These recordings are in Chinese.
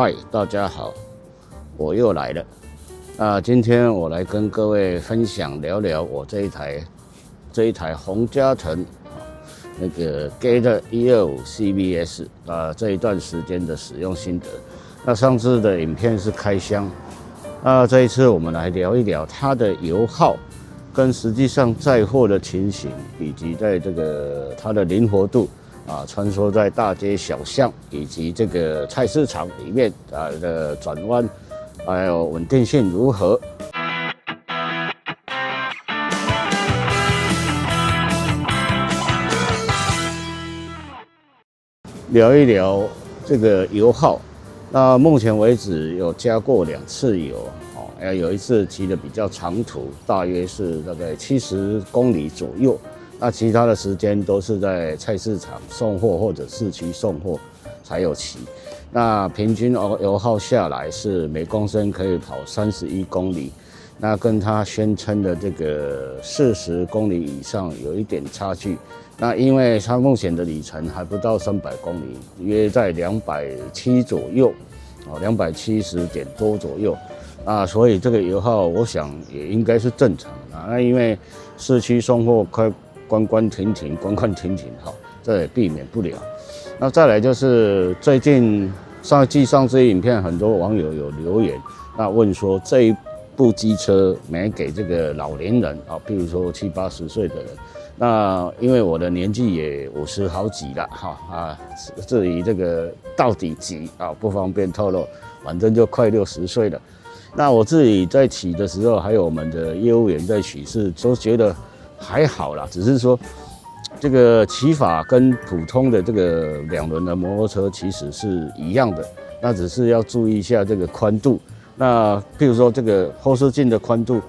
嗨，大家好，我又来了。今天我来跟各位分享聊聊我这一台洪嘉诚那个 Gate 125 CVS 这一段时间的使用心得。那上次的影片是开箱，这一次我们来聊一聊它的油耗跟实际上载货的情形，以及在这个它的灵活度。穿梭在大街小巷以及这个菜市场里面的转弯，还有稳定性如何？聊一聊这个油耗。那目前为止有加过2次油，有一次骑的比较长途，大约是大概70公里左右。那其他的时间都是在菜市场送货或者市区送货才有骑。那平均油耗下来是每公升可以跑31公里，那跟他宣称的这个40公里以上有一点差距。那因为它目前的里程还不到300公里，约在270左右，270点多左右。所以这个油耗我想也应该是正常的。那因为市区送货关关停停，这也避免不了。那再来就是最近上次影片，很多网友有留言，那问说这一部机车没给这个老年人譬如说70、80岁的人。那因为我的年纪也50好几了至于这个到底几不方便透露，反正就快60岁了。那我自己在骑的时候，还有我们的业务员在骑是都觉得还好啦，只是说这个骑法跟普通的这个2轮的摩托车其实是一样的，那只是要注意一下这个宽度。那譬如说这个后视镜的宽度，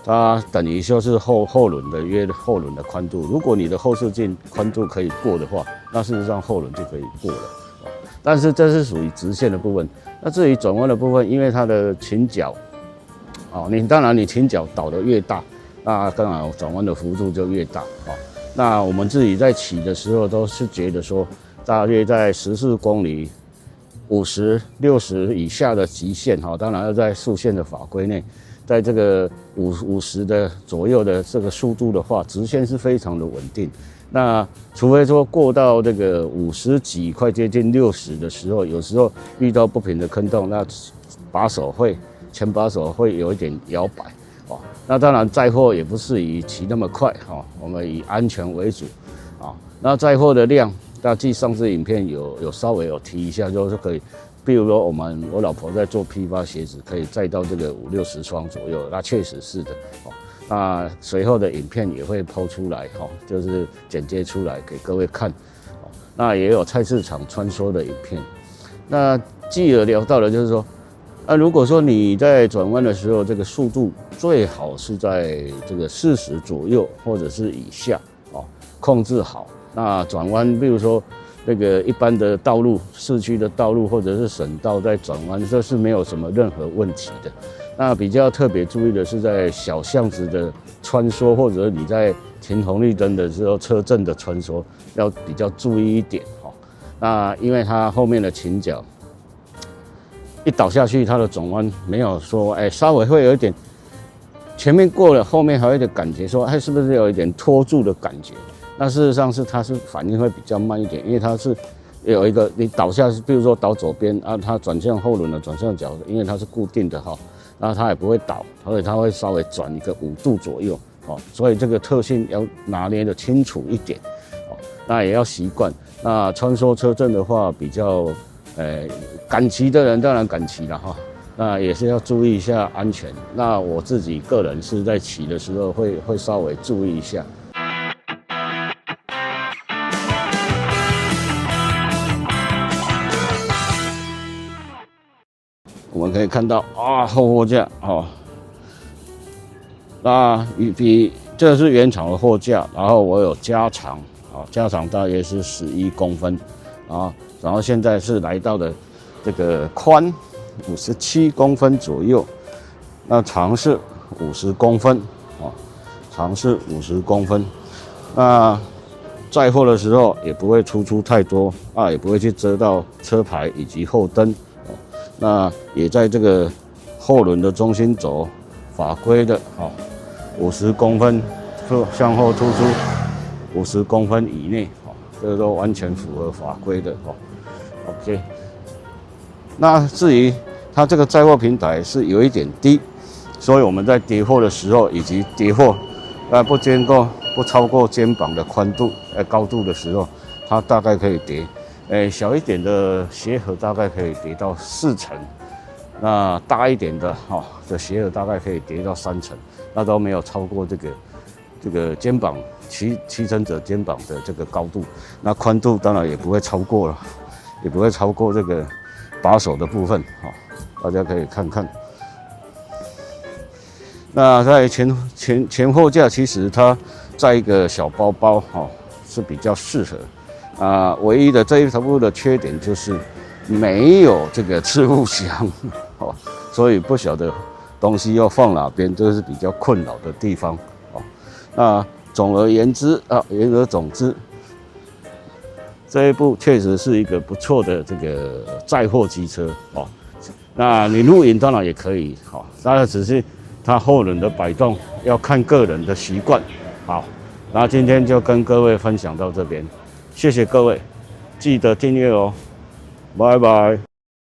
它等于就是后轮的宽度。如果你的后视镜宽度可以过的话，那事实上后轮就可以过了。但是这是属于直线的部分。那至于转弯的部分，因为它的倾角，当然你倾角导得越大，那当然转弯的幅度就越大。那我们自己在骑的时候都是觉得说，大约在14公里、50、60以下的极限，当然要在速限的法规内，在这个50的左右的这个速度的话，直线是非常的稳定。那除非说过到这个50几，快接近60的时候，有时候遇到不平的坑洞，那前把手会有一点摇摆。那当然载货也不适宜骑那么快，我们以安全为主。那载货的量，大致上次影片有稍微有提一下，就是可以，比如说我老婆在做批发鞋子，可以载到这个50、60双左右，那确实是的。那随后的影片也会抛出来，就是剪接出来给各位看。那也有菜市场穿梭的影片。那继而聊到的就是说，如果说你在转弯的时候，这个速度最好是在这个40左右或者是以下，控制好。那转弯，比如说那个一般的道路、市区的道路或者是省道，在转弯这是没有什么任何问题的。那比较特别注意的是在小巷子的穿梭，或者你在停红绿灯的时候车阵的穿梭，要比较注意一点。那因为它后面的倾角一倒下去，它的转弯没有说稍微会有一点前面过了，后面还有一点感觉说是不是有一点拖住的感觉。那事实上它是反应会比较慢一点，因为它是有一个你倒下，比如说倒左边它转向后轮的转向角，因为它是固定的那它也不会倒，所以它会稍微转一个5度左右所以这个特性要拿捏的清楚一点那也要习惯。那穿梭车阵的话，比较敢骑的人当然敢骑了那也是要注意一下安全。那我自己个人是在骑的时候会稍微注意一下。我们可以看到后货架那这是原厂的货架，然后我有加长加长大约是11公分然后现在是来到的这个宽57公分左右，那长是50公分长是50公分。那载货的时候也不会突出太多也不会去遮到车牌以及后灯那也在这个后轮的中心轴法规的50公分向后突出50公分以内，这个都完全符合法规的OK。那至于它这个载货平台是有一点低，所以我们在叠货的时候，以及叠货不超过肩膀的宽度高度的时候，它大概可以叠，小一点的鞋盒大概可以叠到4层，那大一点的的鞋盒大概可以叠到3层，那都没有超过这个肩膀骑乘者肩膀的这个高度，那宽度当然也不会超过了，也不会超过这个把手的部分大家可以看看。那在前后架，其实它载一个小包包是比较适合唯一的这一部的缺点就是没有这个置物箱所以不晓得东西要放哪边，这是比较困扰的地方那总而言之言而总之，这一部确实是一个不错的这个载货机车那你露营当然也可以当然只是它后轮的摆动要看个人的习惯。好，那今天就跟各位分享到这边，谢谢各位，记得订阅哦，拜拜。